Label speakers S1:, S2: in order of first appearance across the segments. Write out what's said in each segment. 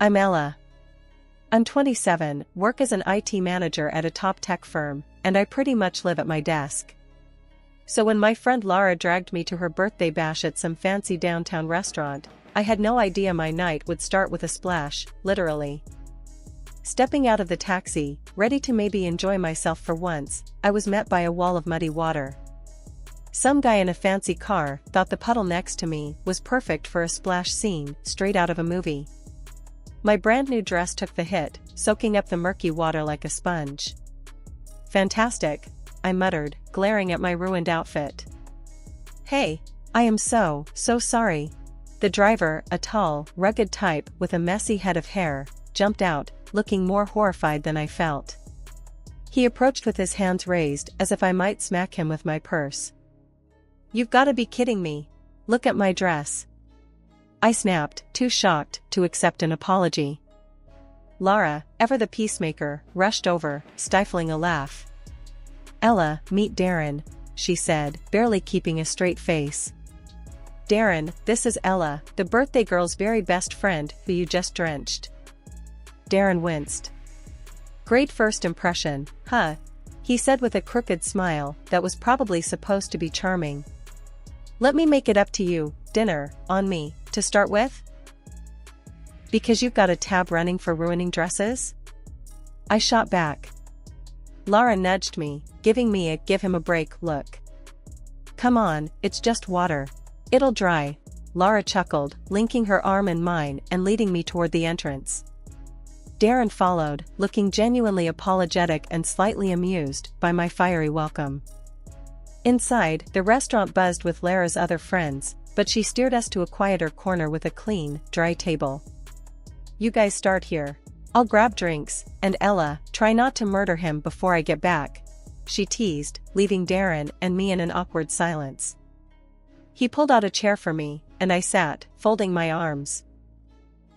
S1: I'm Ella. I'm 27, work as an IT manager at a top tech firm, and I pretty much live at my desk. So when my friend Laura dragged me to her birthday bash at some fancy downtown restaurant, I had no idea my night would start with a splash, literally. Stepping out of the taxi, ready to maybe enjoy myself for once, I was met by a wall of muddy water. Some guy in a fancy car thought the puddle next to me was perfect for a splash scene straight out of a movie. My brand new dress took the hit, soaking up the murky water like a sponge. Fantastic, I muttered, glaring at my ruined outfit. Hey, I am so sorry. The driver, a tall, rugged type with a messy head of hair, jumped out, looking more horrified than I felt. He approached with his hands raised as if I might smack him with my purse. You've gotta be kidding me. Look at my dress. I snapped, too shocked to accept an apology. Lara, ever the peacemaker, rushed over, stifling a laugh. Ella, meet Darren, she said, barely keeping a straight face. Darren, this is Ella, the birthday girl's very best friend who you just drenched. Darren winced. Great first impression, huh? He said with a crooked smile that was probably supposed to be charming. Let me make it up to you, dinner, on me, to start with? Because you've got a tab running for ruining dresses? I shot back. Lara nudged me, giving me a give him a break look. Come on, it's just water. It'll dry, Lara chuckled, linking her arm in mine and leading me toward the entrance. Darren followed, looking genuinely apologetic and slightly amused by my fiery welcome. Inside, the restaurant buzzed with Lara's other friends, but she steered us to a quieter corner with a clean, dry table. You guys start here. I'll grab drinks, and Ella, try not to murder him before I get back, she teased, leaving Darren and me in an awkward silence. He pulled out a chair for me, and I sat, folding my arms.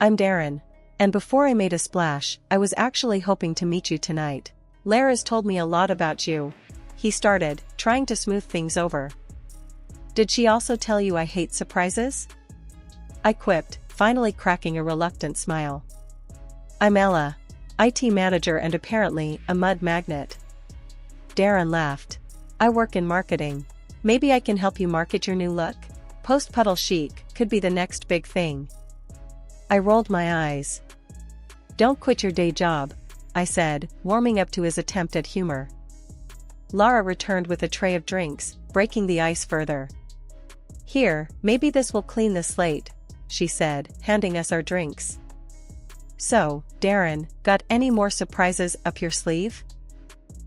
S1: I'm Darren. And before I made a splash, I was actually hoping to meet you tonight. Lara's told me a lot about you. He started, trying to smooth things over. Did she also tell you I hate surprises? I quipped, finally cracking a reluctant smile. I'm Ella, IT manager and apparently a mud magnet. Darren laughed. I work in marketing. Maybe I can help you market your new look? Post-puddle chic could be the next big thing. I rolled my eyes. Don't quit your day job, I said, warming up to his attempt at humor. Lara returned with a tray of drinks, breaking the ice further. Here, maybe this will clean the slate, she said, handing us our drinks. So, Darren, got any more surprises up your sleeve?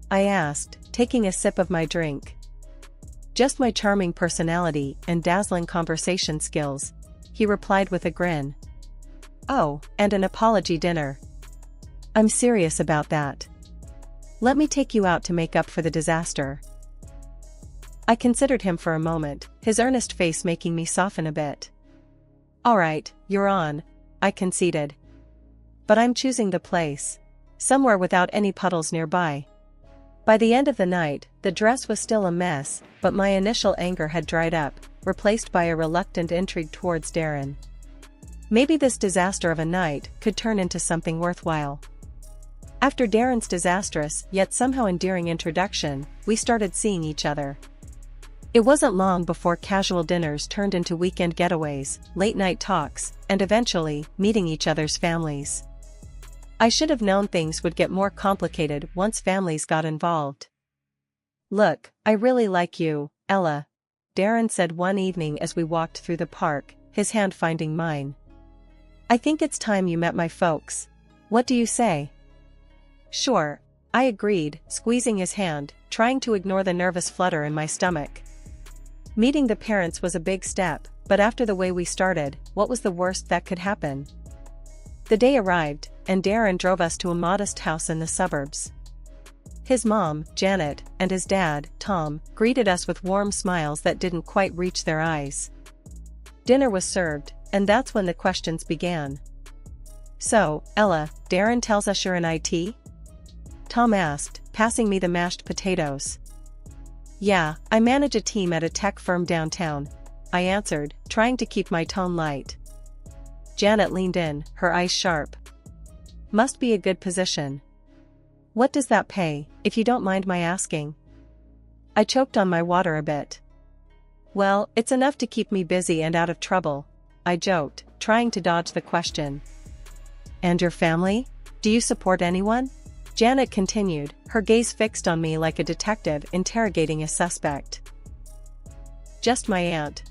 S1: I asked, taking a sip of my drink. Just my charming personality and dazzling conversation skills, he replied with a grin. Oh, and an apology dinner. I'm serious about that. Let me take you out to make up for the disaster. I considered him for a moment, his earnest face making me soften a bit. All right, you're on, I conceded. But I'm choosing the place. Somewhere without any puddles nearby. By the end of the night, the dress was still a mess, but my initial anger had dried up, replaced by a reluctant intrigue towards Darren. Maybe this disaster of a night could turn into something worthwhile. After Darren's disastrous yet somehow endearing introduction, we started seeing each other. It wasn't long before casual dinners turned into weekend getaways, late-night talks, and eventually, meeting each other's families. I should have known things would get more complicated once families got involved. Look, I really like you, Ella, Darren said one evening as we walked through the park, his hand finding mine. I think it's time you met my folks. What do you say? Sure, I agreed, squeezing his hand, trying to ignore the nervous flutter in my stomach. Meeting the parents was a big step, but after the way we started, what was the worst that could happen? The day arrived, and Darren drove us to a modest house in the suburbs. His mom, Janet, and his dad, Tom, greeted us with warm smiles that didn't quite reach their eyes. Dinner was served, and that's when the questions began. So, Ella, Darren tells us you're in IT? Tom asked, passing me the mashed potatoes. Yeah, I manage a team at a tech firm downtown, I answered, trying to keep my tone light. Janet leaned in, her eyes sharp. Must be a good position. What does that pay, if you don't mind my asking? I choked on my water a bit. Well, it's enough to keep me busy and out of trouble, I joked, trying to dodge the question. And your family? Do you support anyone? Janet continued, her gaze fixed on me like a detective interrogating a suspect. Just my aunt,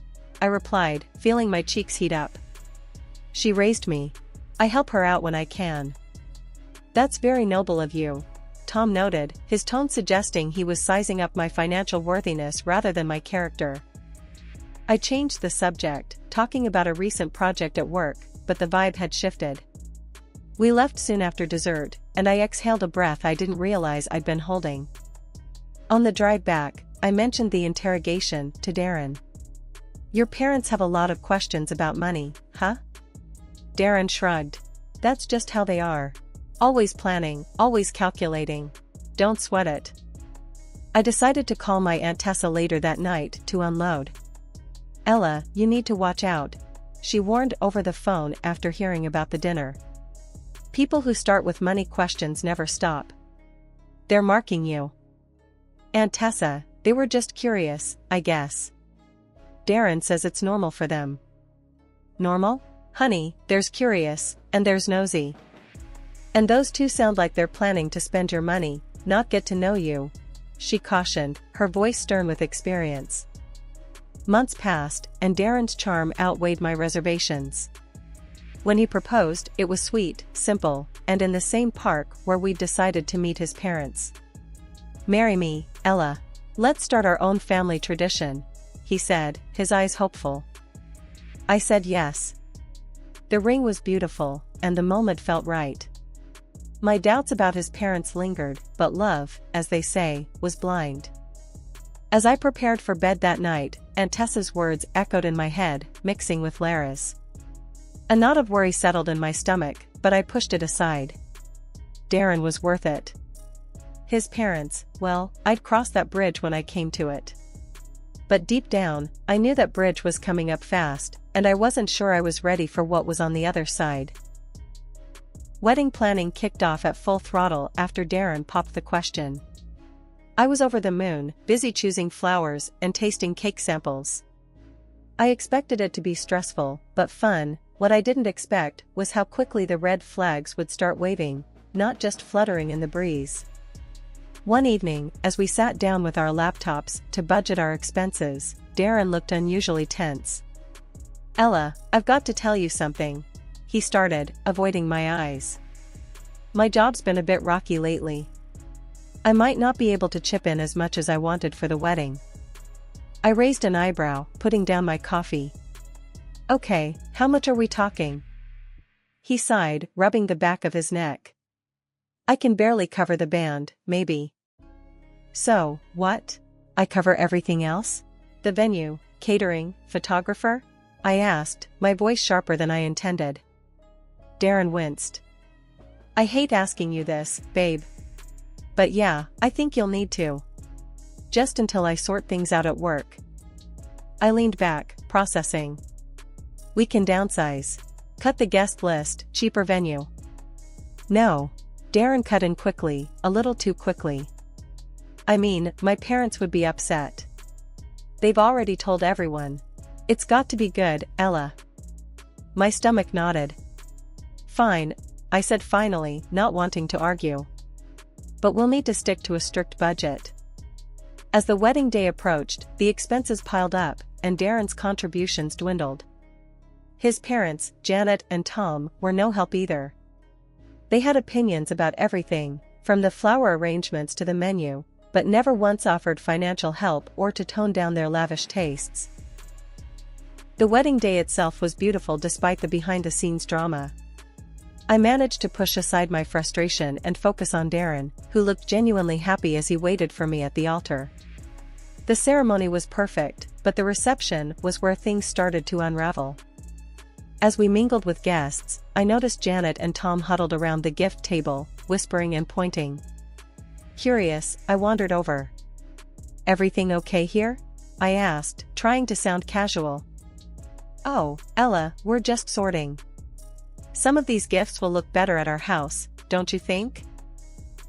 S1: I replied, feeling my cheeks heat up. She raised me. I help her out when I can. That's very noble of you, Tom noted, his tone suggesting he was sizing up my financial worthiness rather than my character. I changed the subject, talking about a recent project at work, but the vibe had shifted. We left soon after dessert, and I exhaled a breath I didn't realize I'd been holding. On the drive back, I mentioned the interrogation to Darren. Your parents have a lot of questions about money, huh? Darren shrugged. That's just how they are. Always planning, always calculating. Don't sweat it. I decided to call my Aunt Tessa later that night to unload. Ella, you need to watch out, she warned over the phone after hearing about the dinner. People who start with money questions never stop. They're marking you. Aunt Tessa, they were just curious, I guess. Darren says it's normal for them. Normal? Honey, there's curious, and there's nosy. And those two sound like they're planning to spend your money, not get to know you, she cautioned, her voice stern with experience. Months passed, and Darren's charm outweighed my reservations. When he proposed, it was sweet, simple, and in the same park where we'd decided to meet his parents. Marry me, Ella. Let's start our own family tradition, he said, his eyes hopeful. I said yes. The ring was beautiful, and the moment felt right. My doubts about his parents lingered, but love, as they say, was blind. As I prepared for bed that night, Aunt Tessa's words echoed in my head, mixing with Lara's. A knot of worry settled in my stomach, but I pushed it aside. Darren was worth it. His parents, well, I'd cross that bridge when I came to it. But deep down, I knew that bridge was coming up fast, and I wasn't sure I was ready for what was on the other side. Wedding planning kicked off at full throttle after Darren popped the question. I was over the moon, busy choosing flowers and tasting cake samples. I expected it to be stressful, but fun. What I didn't expect was how quickly the red flags would start waving, not just fluttering in the breeze. One evening, as we sat down with our laptops to budget our expenses, Darren looked unusually tense. Ella, I've got to tell you something, he started, avoiding my eyes. My job's been a bit rocky lately. I might not be able to chip in as much as I wanted for the wedding. I raised an eyebrow, putting down my coffee. Okay, how much are we talking? He sighed, rubbing the back of his neck. I can barely cover the band, maybe. So, what? I cover everything else? The venue, catering, photographer? I asked, my voice sharper than I intended. Darren winced. I hate asking you this, babe. But yeah, I think you'll need to. Just until I sort things out at work. I leaned back, processing. We can downsize. Cut the guest list, cheaper venue. No. Darren cut in quickly, a little too quickly. I mean, my parents would be upset. They've already told everyone. It's got to be good, Ella. My stomach nodded. Fine, I said finally, not wanting to argue. But we'll need to stick to a strict budget. As the wedding day approached, the expenses piled up, and Darren's contributions dwindled. His parents, Janet and Tom, were no help either. They had opinions about everything, from the flower arrangements to the menu, but never once offered financial help or to tone down their lavish tastes. The wedding day itself was beautiful despite the behind-the-scenes drama. I managed to push aside my frustration and focus on Darren, who looked genuinely happy as he waited for me at the altar. The ceremony was perfect, but the reception was where things started to unravel. As we mingled with guests, I noticed Janet and Tom huddled around the gift table, whispering and pointing. Curious, I wandered over. Everything okay here? I asked, trying to sound casual. Oh, Ella, we're just sorting. Some of these gifts will look better at our house, don't you think?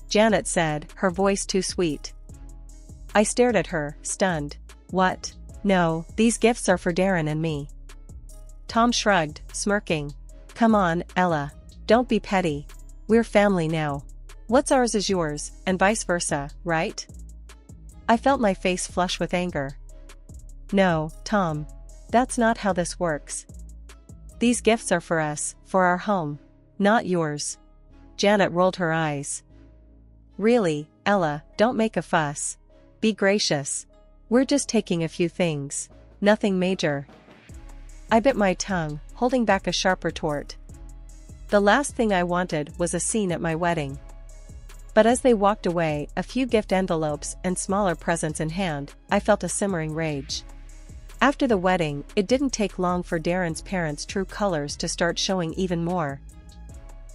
S1: Janet said, her voice too sweet. I stared at her, stunned. What? No, these gifts are for Darren and me. Tom shrugged, smirking. Come on, Ella. Don't be petty. We're family now. What's ours is yours, and vice versa, right? I felt my face flush with anger. No, Tom. That's not how this works. These gifts are for us, for our home. Not yours. Janet rolled her eyes. Really, Ella, don't make a fuss. Be gracious. We're just taking a few things. Nothing major. I bit my tongue, holding back a sharp retort. The last thing I wanted was a scene at my wedding. But as they walked away, a few gift envelopes and smaller presents in hand, I felt a simmering rage. After the wedding, it didn't take long for Darren's parents' true colors to start showing even more.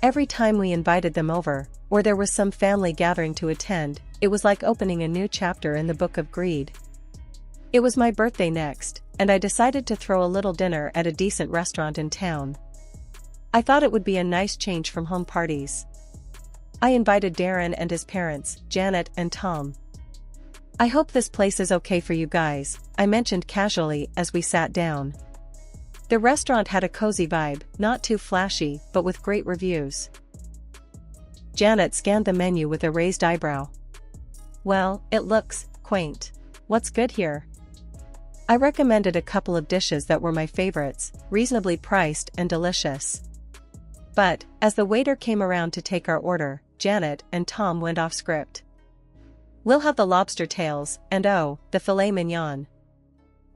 S1: Every time we invited them over, or there was some family gathering to attend, it was like opening a new chapter in the book of greed. It was my birthday next, and I decided to throw a little dinner at a decent restaurant in town. I thought it would be a nice change from home parties. I invited Darren and his parents, Janet and Tom. I hope this place is okay for you guys, I mentioned casually as we sat down. The restaurant had a cozy vibe, not too flashy, but with great reviews. Janet scanned the menu with a raised eyebrow. Well, it looks quaint. What's good here? I recommended a couple of dishes that were my favorites, reasonably priced and delicious. But, as the waiter came around to take our order, Janet and Tom went off script. We'll have the lobster tails, and oh, the filet mignon.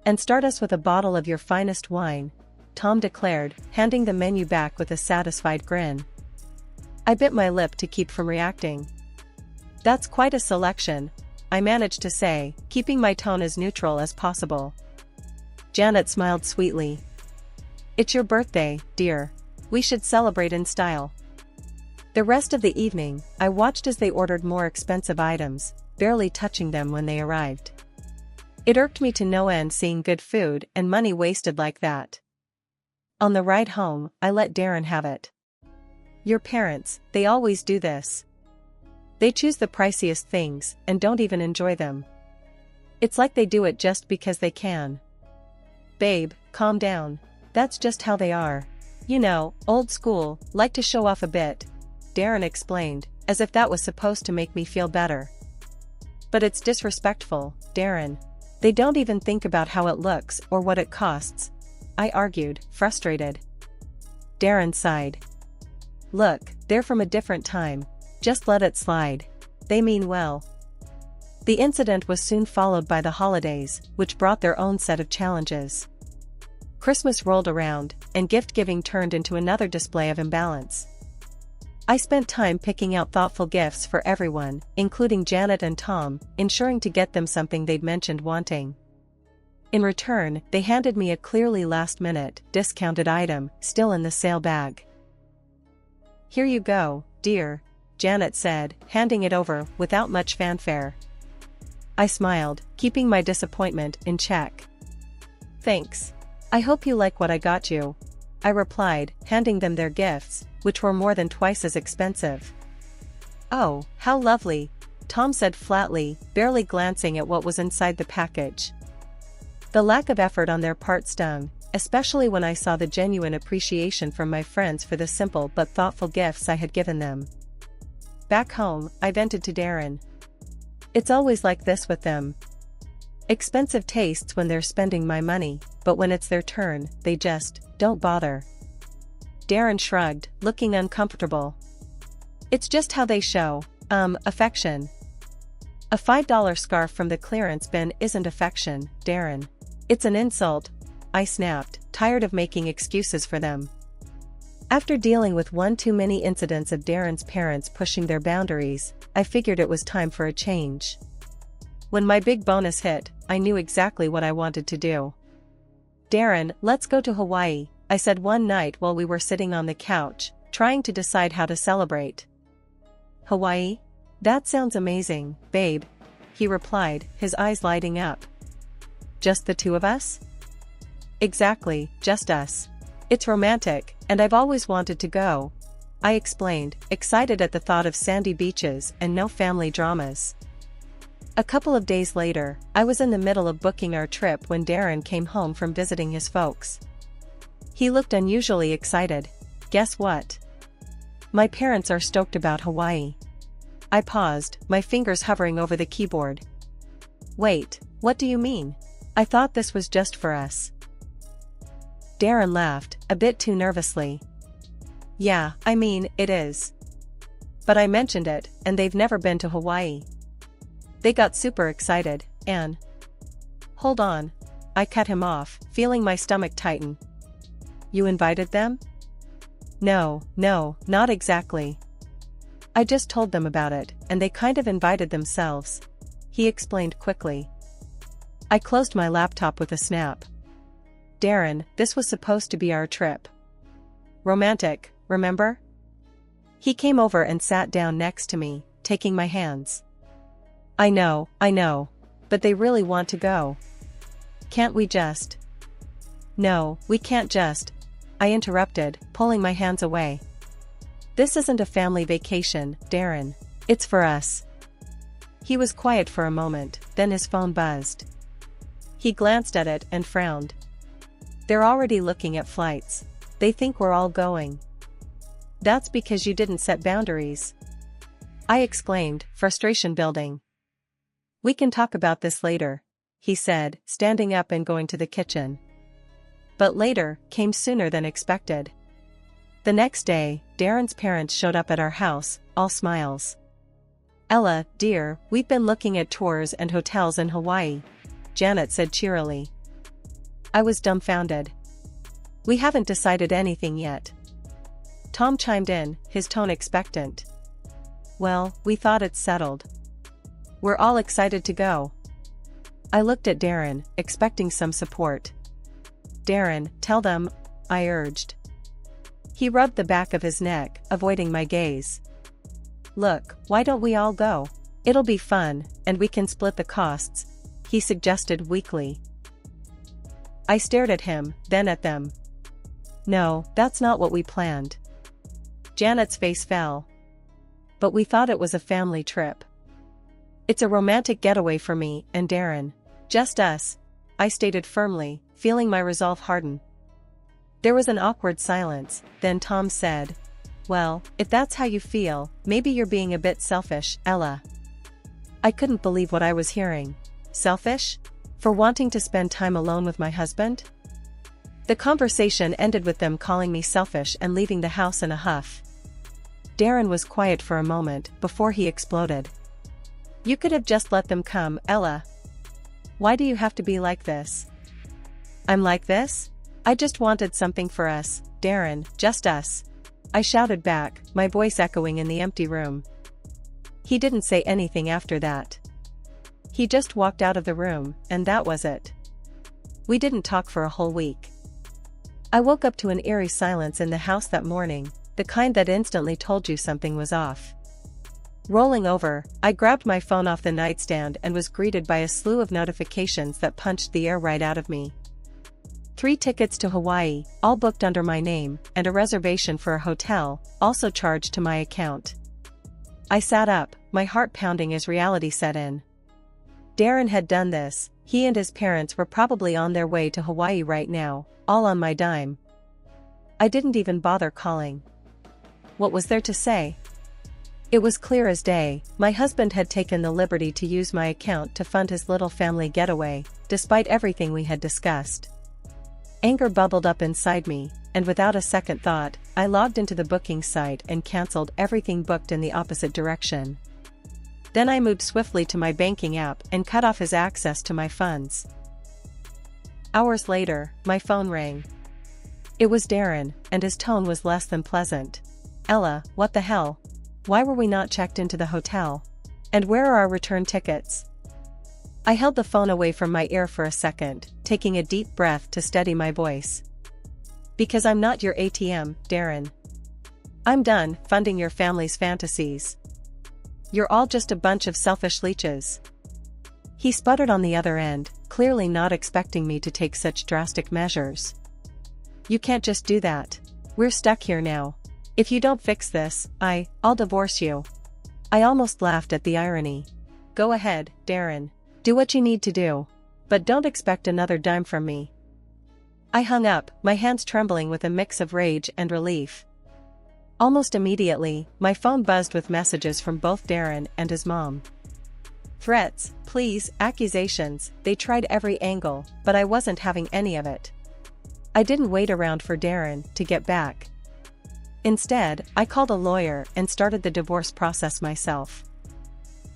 S1: And start us with a bottle of your finest wine, Tom declared, handing the menu back with a satisfied grin. I bit my lip to keep from reacting. That's quite a selection, I managed to say, keeping my tone as neutral as possible. Janet smiled sweetly. It's your birthday, dear. We should celebrate in style. The rest of the evening, I watched as they ordered more expensive items, barely touching them when they arrived. It irked me to no end seeing good food and money wasted like that. On the ride home, I let Darren have it. Your parents, they always do this. They choose the priciest things and don't even enjoy them. It's like they do it just because they can. Babe, calm down. That's just how they are. You know, old school, like to show off a bit, Darren explained, as if that was supposed to make me feel better. But it's disrespectful, Darren. They don't even think about how it looks or what it costs, I argued, frustrated. Darren sighed. Look, they're from a different time. Just let it slide. They mean well. The incident was soon followed by the holidays, which brought their own set of challenges. Christmas rolled around, and gift-giving turned into another display of imbalance. I spent time picking out thoughtful gifts for everyone, including Janet and Tom, ensuring to get them something they'd mentioned wanting. In return, they handed me a clearly last-minute, discounted item, still in the sale bag. Here you go, dear, Janet said, handing it over without much fanfare. I smiled, keeping my disappointment in check. Thanks. I hope you like what I got you, I replied, handing them their gifts, which were more than twice as expensive. Oh, how lovely, Tom said flatly, barely glancing at what was inside the package. The lack of effort on their part stung, especially when I saw the genuine appreciation from my friends for the simple but thoughtful gifts I had given them. Back home, I vented to Darren. It's always like this with them. Expensive tastes when they're spending my money, but when it's their turn, they just don't bother. Darren shrugged, looking uncomfortable. It's just how they show, affection. A $5 scarf from the clearance bin isn't affection, Darren. It's an insult, I snapped, tired of making excuses for them. After dealing with one too many incidents of Darren's parents pushing their boundaries, I figured it was time for a change. When my big bonus hit, I knew exactly what I wanted to do. Darren, let's go to Hawaii, I said one night while we were sitting on the couch, trying to decide how to celebrate. Hawaii? That sounds amazing, babe, he replied, his eyes lighting up. Just the two of us? Exactly, just us. It's romantic, and I've always wanted to go, I explained, excited at the thought of sandy beaches and no family dramas. A couple of days later, I was in the middle of booking our trip when Darren came home from visiting his folks. He looked unusually excited. Guess what? My parents are stoked about Hawaii. I paused, my fingers hovering over the keyboard. Wait, what do you mean? I thought this was just for us. Darren laughed, a bit too nervously. Yeah, I mean, it is. But I mentioned it, and they've never been to Hawaii. They got super excited, and... Hold on. I cut him off, feeling my stomach tighten. You invited them? No, not exactly. I just told them about it, and they kind of invited themselves. He explained quickly. I closed my laptop with a snap. Darren, this was supposed to be our trip. Romantic, remember? He came over and sat down next to me, taking my hands. I know, but they really want to go. Can't we just... No, we can't just... I interrupted, pulling my hands away. This isn't a family vacation, Darren. It's for us. He was quiet for a moment, then his phone buzzed. He glanced at it and frowned. They're already looking at flights. They think we're all going. That's because you didn't set boundaries. I exclaimed, frustration building. We can talk about this later, he said, standing up and going to the kitchen. But later came sooner than expected. The next day, Darren's parents showed up at our house, all smiles. Ella, dear, we've been looking at tours and hotels in Hawaii, Janet said cheerily. I was dumbfounded. We haven't decided anything yet. Tom chimed in, his tone expectant. Well, we thought it's settled. We're all excited to go. I looked at Darren, expecting some support. Darren, tell them, I urged. He rubbed the back of his neck, avoiding my gaze. Look, why don't we all go? It'll be fun, and we can split the costs, he suggested weakly. I stared at him, then at them. No, that's not what we planned. Janet's face fell. But we thought it was a family trip. It's a romantic getaway for me and Darren. Just us, I stated firmly, feeling my resolve harden. There was an awkward silence, then Tom said, well, if that's how you feel, maybe you're being a bit selfish, Ella. I couldn't believe what I was hearing. Selfish? For wanting to spend time alone with my husband? The conversation ended with them calling me selfish and leaving the house in a huff. Darren was quiet for a moment before he exploded. You could have just let them come, Ella. Why do you have to be like this? I'm like this? I just wanted something for us, Darren, just us. I shouted back, my voice echoing in the empty room. He didn't say anything after that. He just walked out of the room, and that was it. We didn't talk for a whole week. I woke up to an eerie silence in the house that morning, the kind that instantly told you something was off. Rolling over, I grabbed my phone off the nightstand and was greeted by a slew of notifications that punched the air right out of me. 3 tickets to Hawaii, all booked under my name, and a reservation for a hotel, also charged to my account. I sat up, my heart pounding as reality set in. Darren had done this, he and his parents were probably on their way to Hawaii right now, all on my dime. I didn't even bother calling. What was there to say? It was clear as day, my husband had taken the liberty to use my account to fund his little family getaway, despite everything we had discussed. Anger bubbled up inside me, and without a second thought, I logged into the booking site and cancelled everything booked in the opposite direction. Then I moved swiftly to my banking app and cut off his access to my funds. Hours later, my phone rang. It was Darren, and his tone was less than pleasant. Ella, what the hell? Why were we not checked into the hotel? And where are our return tickets? I held the phone away from my ear for a second, taking a deep breath to steady my voice. Because I'm not your ATM, Darren. I'm done funding your family's fantasies. You're all just a bunch of selfish leeches. He sputtered on the other end, clearly not expecting me to take such drastic measures. You can't just do that. We're stuck here now. If you don't fix this, I'll divorce you. I almost laughed at the irony. Go ahead, Darren. Do what you need to do. But don't expect another dime from me. I hung up, my hands trembling with a mix of rage and relief. Almost immediately, my phone buzzed with messages from both Darren and his mom. Threats, pleas, accusations, they tried every angle, but I wasn't having any of it. I didn't wait around for Darren to get back. Instead, I called a lawyer and started the divorce process myself.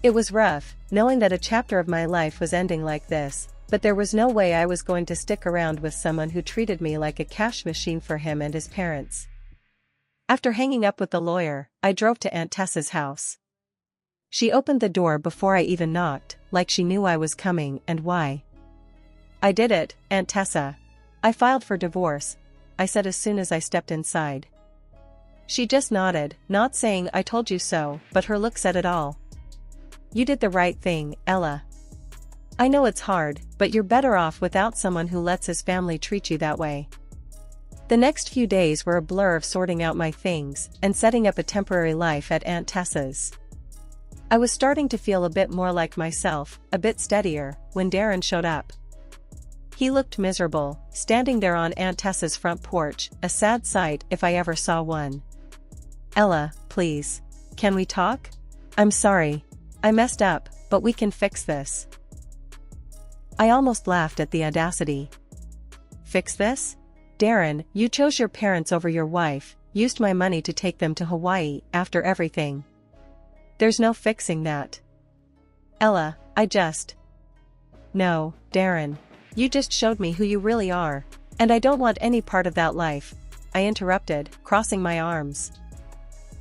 S1: It was rough, knowing that a chapter of my life was ending like this, but there was no way I was going to stick around with someone who treated me like a cash machine for him and his parents. After hanging up with the lawyer, I drove to Aunt Tessa's house. She opened the door before I even knocked, like she knew I was coming and why. I did it, Aunt Tessa. I filed for divorce, I said as soon as I stepped inside. She just nodded, not saying I told you so, but her look said it all. You did the right thing, Ella. I know it's hard, but you're better off without someone who lets his family treat you that way. The next few days were a blur of sorting out my things and setting up a temporary life at Aunt Tessa's. I was starting to feel a bit more like myself, a bit steadier, when Darren showed up. He looked miserable, standing there on Aunt Tessa's front porch, a sad sight if I ever saw one. Ella, please. Can we talk? I'm sorry. I messed up, but we can fix this. I almost laughed at the audacity. Fix this? Darren, you chose your parents over your wife, used my money to take them to Hawaii after everything. There's no fixing that. Ella, No, Darren. You just showed me who you really are, and I don't want any part of that life, I interrupted, crossing my arms.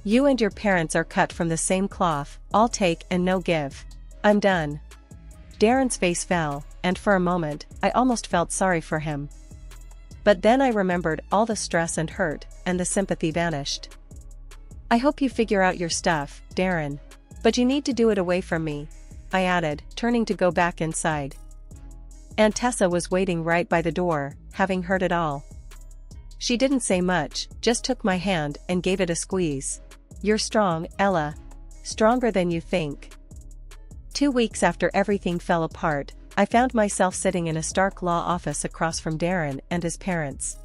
S1: You and your parents are cut from the same cloth, all take and no give. I'm done. Darren's face fell, and for a moment, I almost felt sorry for him. But then I remembered all the stress and hurt, and the sympathy vanished. I hope you figure out your stuff, Darren. But you need to do it away from me, I added, turning to go back inside. Aunt Tessa was waiting right by the door, having heard it all. She didn't say much, just took my hand and gave it a squeeze. You're strong, Ella. Stronger than you think. 2 weeks after everything fell apart, I found myself sitting in a Stark law office across from Darren and his parents.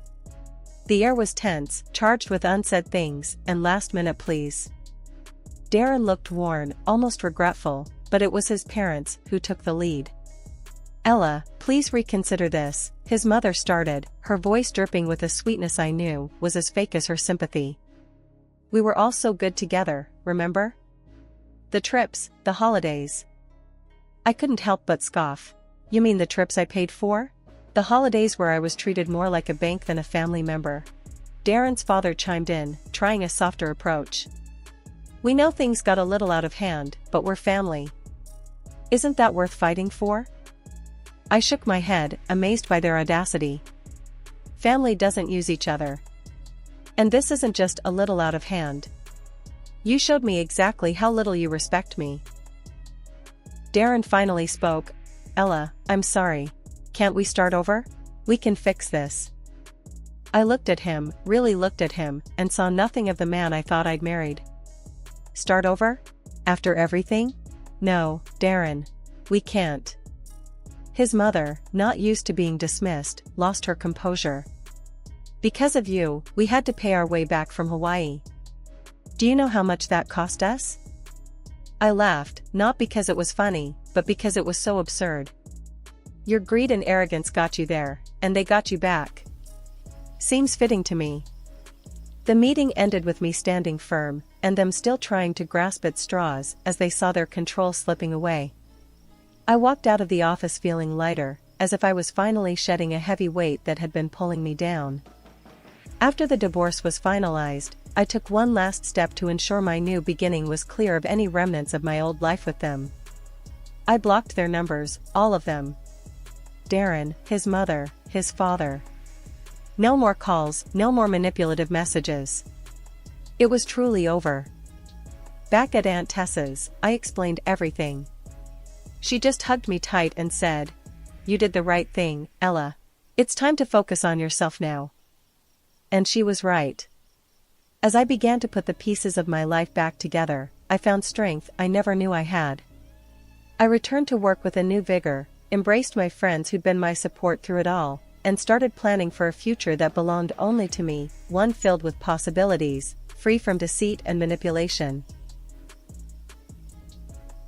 S1: The air was tense, charged with unsaid things and last-minute pleas. Darren looked worn, almost regretful, but it was his parents who took the lead. Ella, please reconsider this, his mother started, her voice dripping with a sweetness I knew was as fake as her sympathy. We were all so good together, remember? The trips, the holidays. I couldn't help but scoff. You mean the trips I paid for? The holidays where I was treated more like a bank than a family member. Darren's father chimed in, trying a softer approach. We know things got a little out of hand, but we're family. Isn't that worth fighting for? I shook my head, amazed by their audacity. Family doesn't use each other. And this isn't just a little out of hand. You showed me exactly how little you respect me. Darren finally spoke. Ella, I'm sorry. Can't we start over? We can fix this. I looked at him, really looked at him, and saw nothing of the man I thought I'd married. Start over? After everything? No, Darren. We can't. His mother, not used to being dismissed, lost her composure. Because of you, we had to pay our way back from Hawaii. Do you know how much that cost us? I laughed, not because it was funny, but because it was so absurd. Your greed and arrogance got you there, and they got you back. Seems fitting to me. The meeting ended with me standing firm, and them still trying to grasp at straws as they saw their control slipping away. I walked out of the office feeling lighter, as if I was finally shedding a heavy weight that had been pulling me down. After the divorce was finalized, I took one last step to ensure my new beginning was clear of any remnants of my old life with them. I blocked their numbers, all of them. Darren, his mother, his father. No more calls, no more manipulative messages. It was truly over. Back at Aunt Tessa's, I explained everything. She just hugged me tight and said, "You did the right thing, Ella. It's time to focus on yourself now." And she was right. As I began to put the pieces of my life back together, I found strength I never knew I had. I returned to work with a new vigor, embraced my friends who'd been my support through it all, and started planning for a future that belonged only to me, one filled with possibilities, free from deceit and manipulation.